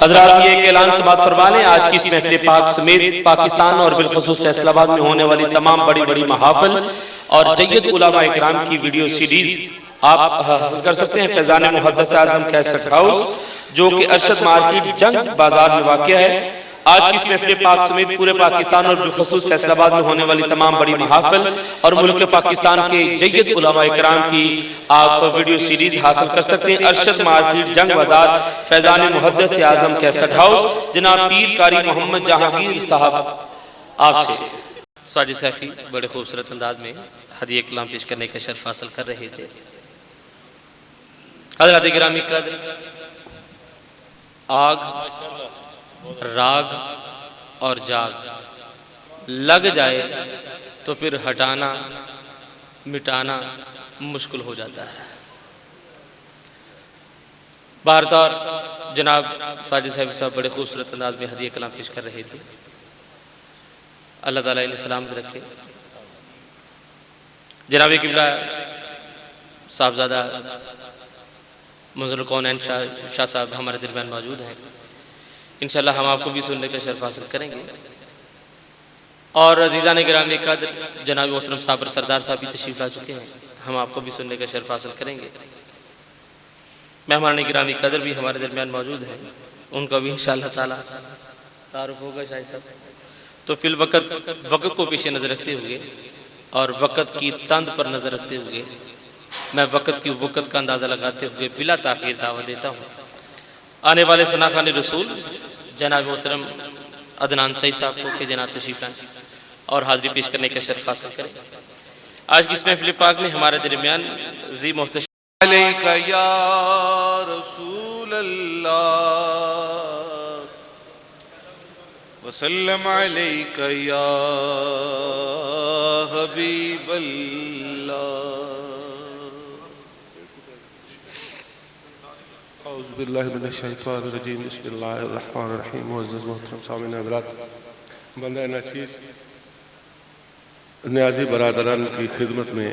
حضرات یہ ایک اعلان سماعت فرما لیں، آج کی اس محفل پاک سمیت پاکستان اور بالخصوص فیصل آباد میں ہونے والی تمام بڑی بڑی محافل اور جید علماء اکرام کی ویڈیو سیریز آپ حاصل کر سکتے ہیں فیضان محدث اعظم کیسٹ ہاؤس، جو کہ ارشد مارکیٹ جنگ بازار میں واقع ہے۔ آج کی اس محفل پاک سمیت پورے پاکستان اور بالخصوص فیصل آباد میں ہونے والی تمام بڑی محافل اور ملک پاکستان کے جید علماء اکرام کی آپ ویڈیو سیریز حاصل کر سکتے ہیں۔ ارشد مارکیٹ جنگ بازار فیضان محدث اعظم کیسٹ ہاؤس، جناب پیر قاری محمد جہانگیر صاحب آپ سے ساجد سیفی بڑے خوبصورت انداز میں ہدیہ کلام پیش کرنے کا شرف حاصل کر رہے تھے۔ حضرات گرامی قدر، آگ، راگ اور جاگ لگ جائے تو پھر ہٹانا مٹانا مشکل ہو جاتا ہے۔ بارتار جناب ساجد صاحب بڑے خوبصورت انداز میں ہدیہ کلام پیش کر رہے تھے۔ اللہ تعالیٰ انہیں سلامت رکھے۔ جناب قبلہ صاحبزادہ منظر الکونین شاہ صاحب ہمارے درمیان موجود ہیں، انشاءاللہ ہم آپ کو بھی سننے کا شرف حاصل کریں گے۔ اور عزیزان گرامی قدر، جناب محترم صابر سردار صاحب بھی تشریف لا چکے ہیں، ہم آپ کو بھی سننے کا شرف حاصل کریں گے۔ مہمان گرامی قدر بھی ہمارے درمیان موجود ہیں، ان کا بھی انشاءاللہ تعالیٰ تعارف ہوگا شاہد صاحب۔ تو فی الوقت کو پیش نظر رکھتے ہوئے اور وقت کی تند پر نظر رکھتے ہوئے میں وقت کی وقت کا اندازہ لگاتے ہوئے بلا تاخیر دعوت دیتا ہوں آنے والے ثنا خوان رسول جناب محترم عدنان سعید صاحب کو کہ جناب تشریف لائیں اور حاضری پیش کرنے کا شرف حاصل کریں۔ آج کی اس محفل پاک میں ہمارے درمیان ذی محتشم علیکہ یا رسول اللہ وسلم علیکہ یا حبیب اللہ۔ اعوذ باللہ من الشیطان الرجیم، بسم اللہ الرحمن الرحیم۔ معزز محترم سامعین حضرات، بندہ ناچیز نیازی برادران کی خدمت میں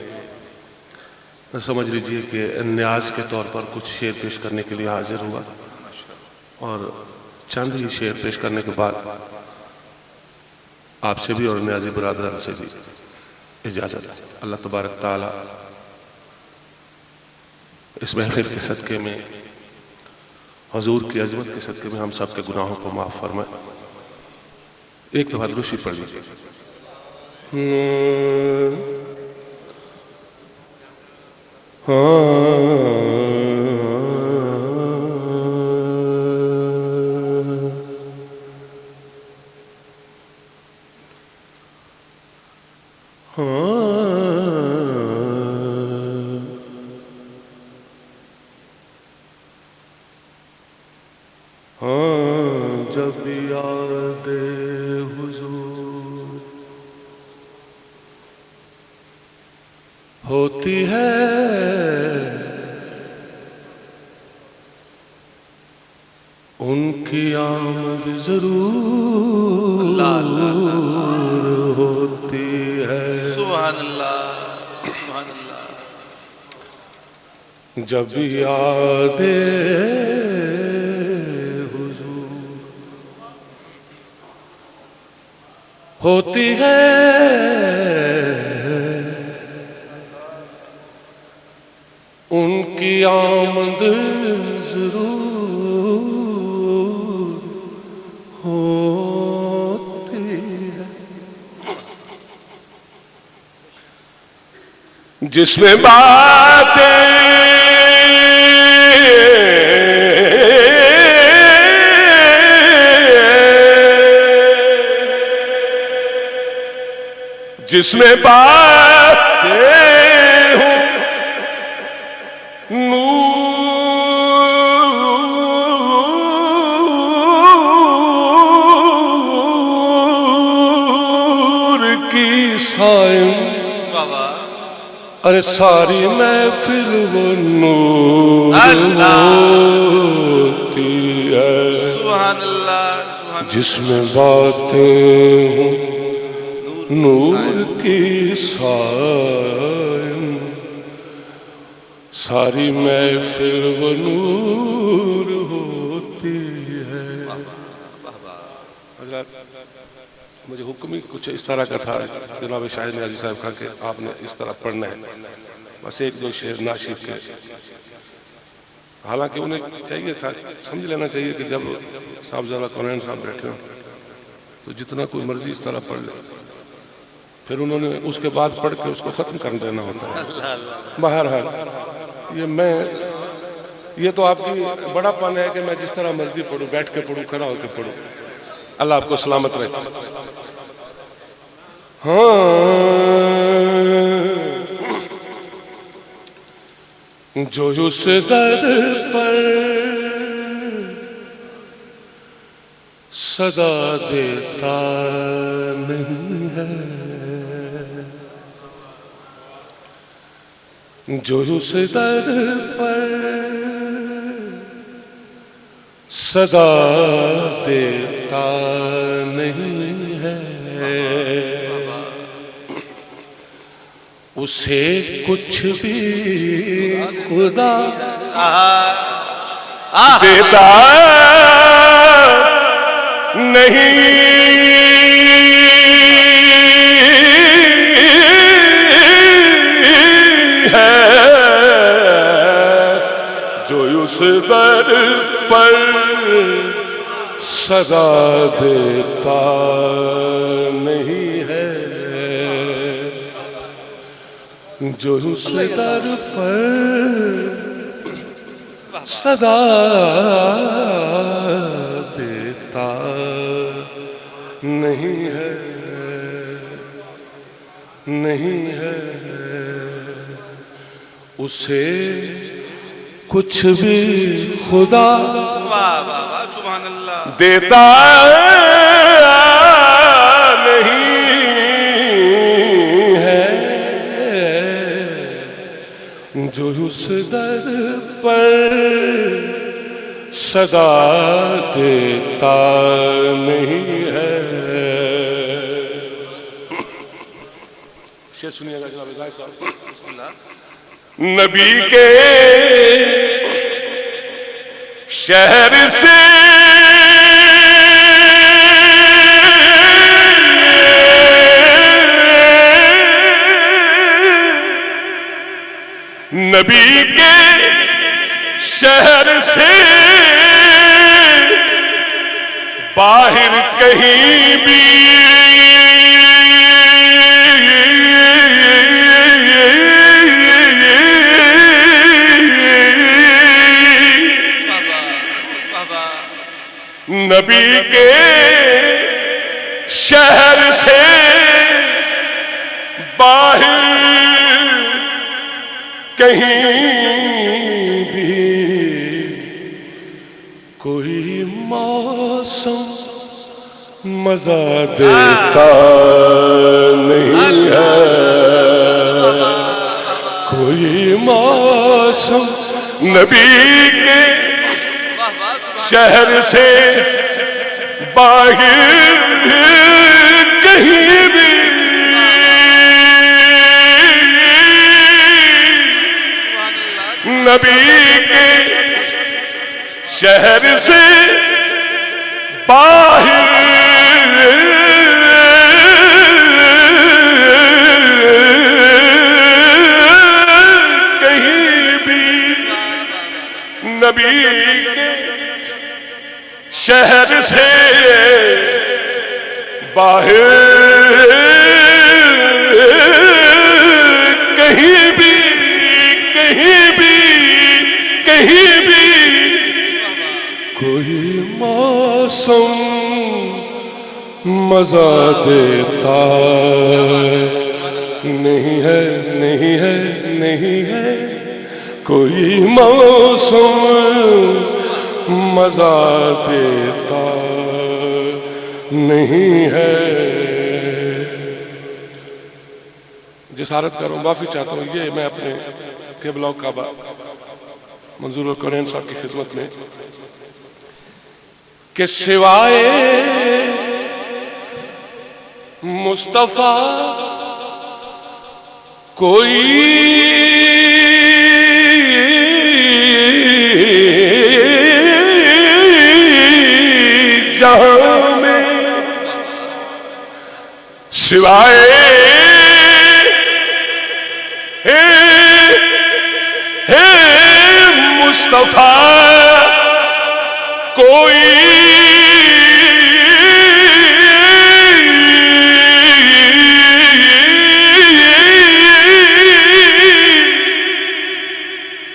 سمجھ لیجئے کہ نیاز کے طور پر کچھ شعر پیش کرنے کے لیے حاضر ہوا، اور چند ہی شعر پیش کرنے کے بعد آپ سے بھی اور نیازی برادران سے بھی اجازت۔ اللہ تبارک تعالی اس محفل کے صدقے میں، حضور کی عظمت کے صدقے میں ہم سب کے گناہوں کو معاف فرمائے۔ ایک دفعہ درود پڑھ لیجیے۔ جب یاد حضور ہوتی ہے ان کی آمد ضرور ہوتی ہے۔ سبحان اللہ، سبحان اللہ۔ جب یاد ہوتی ہے ان کی آمد ضرور ہوتی ہے، جس میں باتیں جس میں باتیں ہوں نور کی سائن، ارے ساری محفل وہ نور ہوتی ہے، سبحان اللہ، جس میں باتیں ہوں نور کی سائن، ساری محفل وہ نور ہوتی ہوتی ہے. حضرات مجھے حکم ہی کچھ اس طرح کا تھا جناب شاہد نیازی صاحب کا کہ آپ نے اس طرح پڑھنا ہے، بس ایک دو شعر ناشید کے. حالانکہ انہیں چاہیے تھا، سمجھ لینا چاہیے کہ جب صاحبزادہ کونین صاحب بیٹھے ہوں تو جتنا کوئی مرضی اس طرح پڑھ لے، پھر انہوں نے اس کے بعد پڑھ کے اس کو ختم کر دینا ہوتا ہے. بہرحال یہ تو آپ کی بڑا پن ہے کہ میں جس طرح مرضی پڑھوں، بیٹھ کے پڑھوں، کھڑا ہو کے پڑھوں. اللہ آپ کو سلامت رکھے. جو اس درد پر صدا دیتا نہیں ہے، جو اس درد پر صدا دیتا نہیں ہے، اسے کچھ بھی خدا دیتا نہیں ہے، جو اس در پر صدا دیتا نہیں ہے، جو اس در پر صدا دیتا نہیں ہے، نہیں ہے، اسے کچھ بھی خدا سبحان اللہ دیتا نہیں ہے، جو اس در پر صدا دیتا نہیں ہے. شعر سنیے گا جناب زاہد صاحب. نبی کے شہر سے نبی کے شہر سے باہر کہیں بھی نبی کے شہر سے باہر کہیں بھی کوئی موسم مزہ دیتا نہیں ہے، کوئی موسم نبی کے شہر سے باہر کہیں بھی نبی کے شہر سے باہر کہیں بھی نبی کے شہر سے باہر کہیں بھی کہیں بھی کہیں بھی کوئی موسم مزہ دیتا نہیں ہے، نہیں ہے، نہیں ہے، کوئی موسم مزہ دیتا نہیں ہے. جسارت کروں، معافی چاہتا ہوں، یہ میں اپنے قبلہ و کعبہ منظور الکونین صاحب کی خدمت میں کہ سوائے مصطفیٰ کوئی جہاں میں سوائے مصطفیٰ کوئی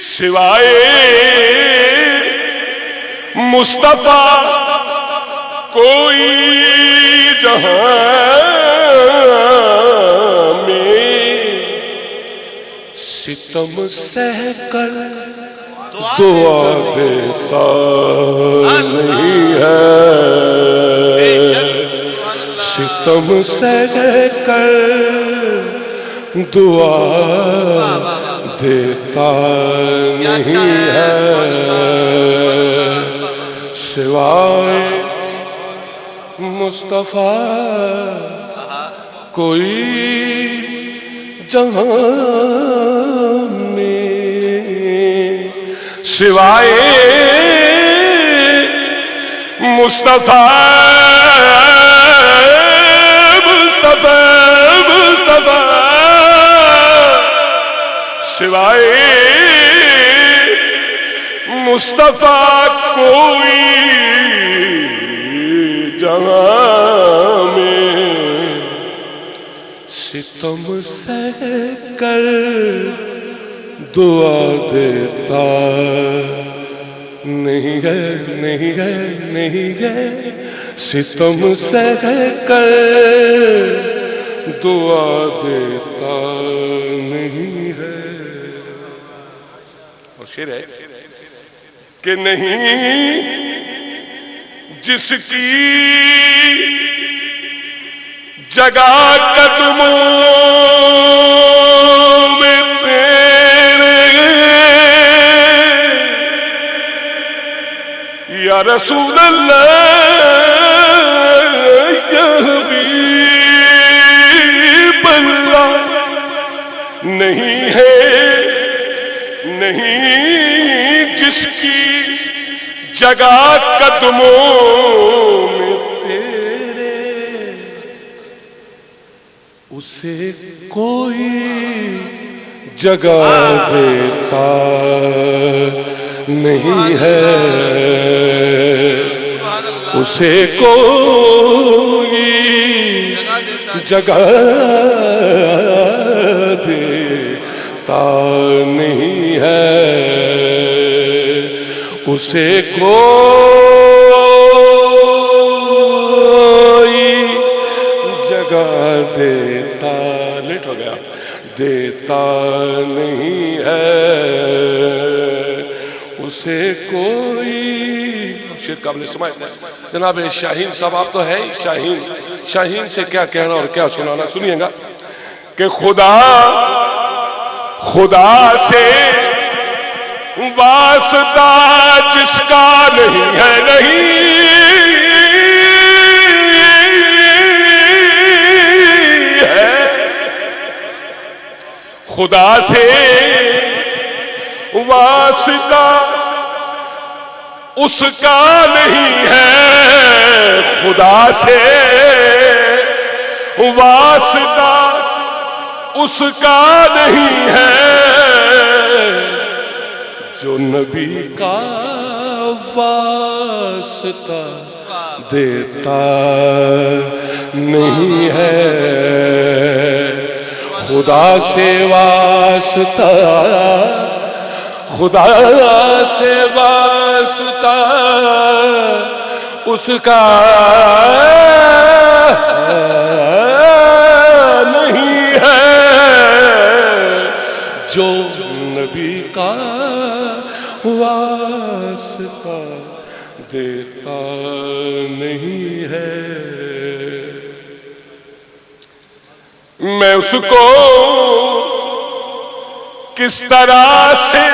سوائے مصطفیٰ کوئی جہاں میں ستم سہ کر دعا دیتا نہیں ہے، ستم سہ کر دعا دیتا نہیں ہے، سوائے مصطفیٰ کوئی جہاں میں، سوائے مصطفیٰ سوائے مصطفیٰ کوئی جہاں میں ستم سہ کر دعا دیتا نہیں ہے، نہیں ہے، نہیں ہے، ستم سہ کر دعا دیتا نہیں ہے۔ اور شعر ہے کہ نہیں جس کی جگہ قدموں میں تیرے یا رسول اللہ یا حبیب اللہ نہیں ہے، نہیں جس کی جگہ قدموں میں تیرے اسے کوئی جگہ دیتا نہیں ہے، اسے کوئی جگہ دیتا نہیں ہے، اسے کوئی جگہ دیتا، لیٹ ہو گیا، دیتا نہیں ہے، اسے کوئی شیر قابل سماعت ہے۔ جناب شاہین صاحب آپ تو ہے ہی شاہین، شاہین سے کیا کہنا اور کیا سنانا، سنیے گا کہ خدا سے واسطہ جس کا نہیں ہے نہیں ہے، خدا سے واسطہ اس کا نہیں ہے، خدا سے واسطہ اس کا نہیں ہے، جو نبی کا واسطہ دیتا نہیں ہے، خدا سے واسطہ، خدا سے واسطہ اس کا نہیں ہے، جو نبی کا واسطہ دیتا نہیں ہے، میں اس کو کس طرح سے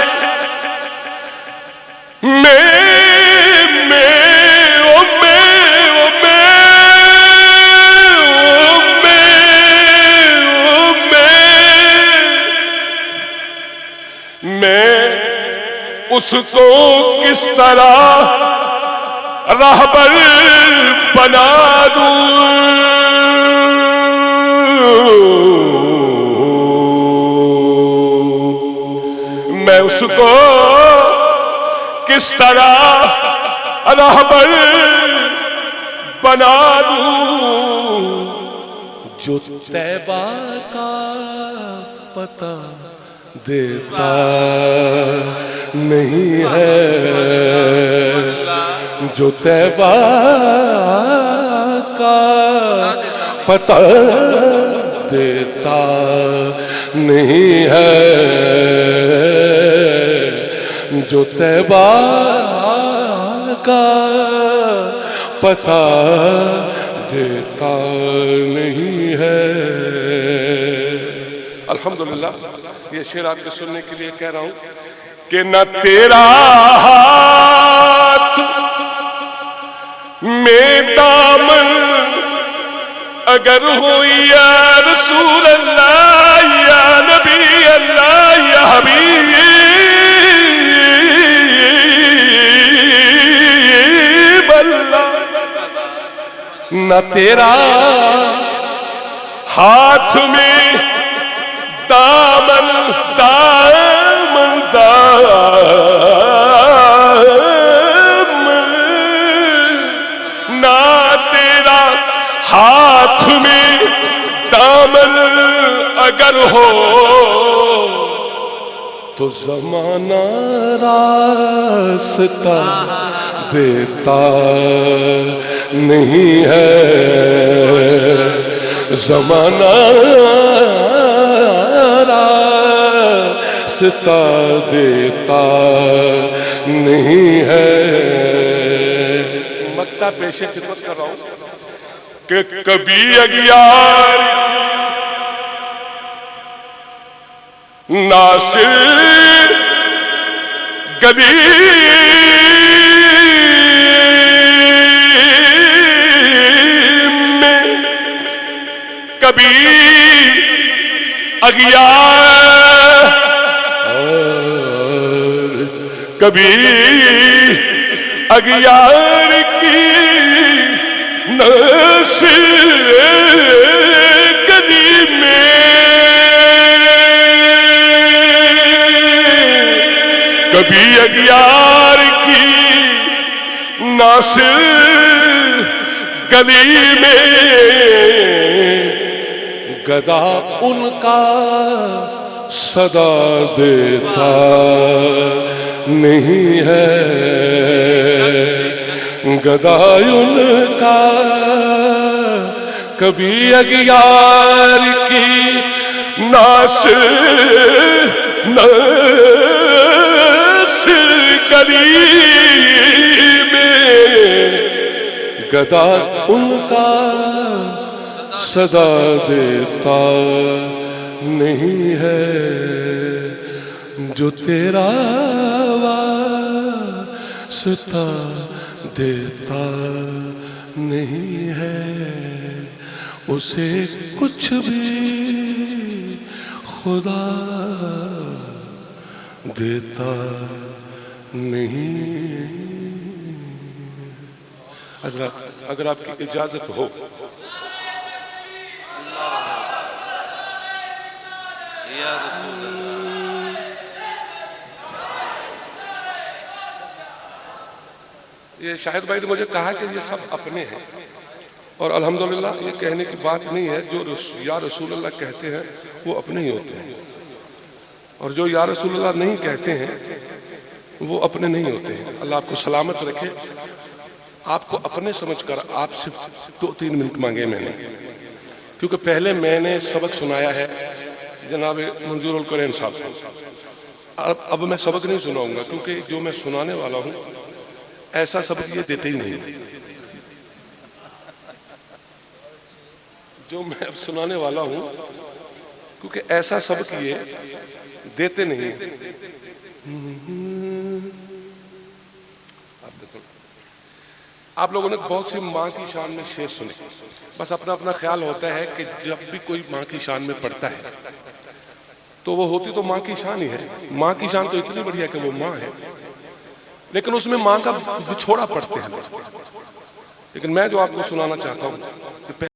اس کو کس طرح راہبر بنا دوں، میں اس کو کس طرح راہبر بنا دوں، جو طیبہ کا پتہ دیتا نہیں ہے، جو طیبہ کا پتہ دیتا نہیں ہے، جو طیبہ کا پتہ دیتا نہیں ہے۔ الحمدللہ یہ شعر آپ کے سننے کے لیے کہہ رہا ہوں کہ نہ تیرا ہاتھ میں دامن اگر ہو یا رسول اللہ یا نبی اللہ یا حبیب اللہ، نہ تیرا ہاتھ میں دامن دامن دامن، نہ تیرا ہاتھ میں دامن اگر ہو تو زمانہ راستہ دیتا نہیں ہے، زمانہ راستہ دیتا نہیں ہے۔ مقطع پیش خدمت کر رہا ہوں کہ کبھی اغیار ناصر گلی میں، کبھی اغیار کبھی اغیار کی ناصر گلی میں، کبھی اغیار کی ناصر گلی میں، گدا ان کا صدا دیتا نہیں ہے، گدا ان کا کبھی اغیار کی ناصر گلی میں، گدا ان کا صدا دیتا نہیں ہے، جو تیرا واسطہ دیتا نہیں ہے، اسے کچھ بھی خدا دیتا نہیں۔ اگر آپ کی اجازت ہو یا رسول اللہ، یہ شاہد بھائی نے مجھے کہا کہ یہ سب اپنے ہیں، اور الحمدللہ یہ کہنے کی بات نہیں ہے، جو یا رسول اللہ کہتے ہیں وہ اپنے ہی ہوتے ہیں، اور جو یا رسول اللہ نہیں کہتے ہیں وہ اپنے نہیں ہوتے ہیں۔ اللہ آپ کو سلامت رکھے۔ آپ کو اپنے سمجھ کر آپ سے 2-3 منٹ مانگے میں نے، کیونکہ پہلے میں نے سبق سنایا ہے جناب منظور القرین صاحب سے، اب میں سبق نہیں سناؤں گا، کیونکہ جو میں سنانے والا ہوں ایسا سبق یہ دیتے ہی نہیں، جو میں اب سنانے والا ہوں کیونکہ ایسا سبق یہ دیتے نہیں۔ آپ لوگوں نے بہت سی ماں کی شان میں شعر سنے، بس اپنا اپنا خیال ہوتا ہے کہ جب بھی کوئی ماں کی شان میں پڑھتا ہے تو وہ ہوتی تو ماں کی شان ہی ہے، ماں کی شان تو اتنی بڑھیا کہ وہ ماں ہے، لیکن اس میں ماں کا بچھوڑا پڑھتے ہیں. لیکن میں جو آپ کو سنانا چاہتا ہوں کہ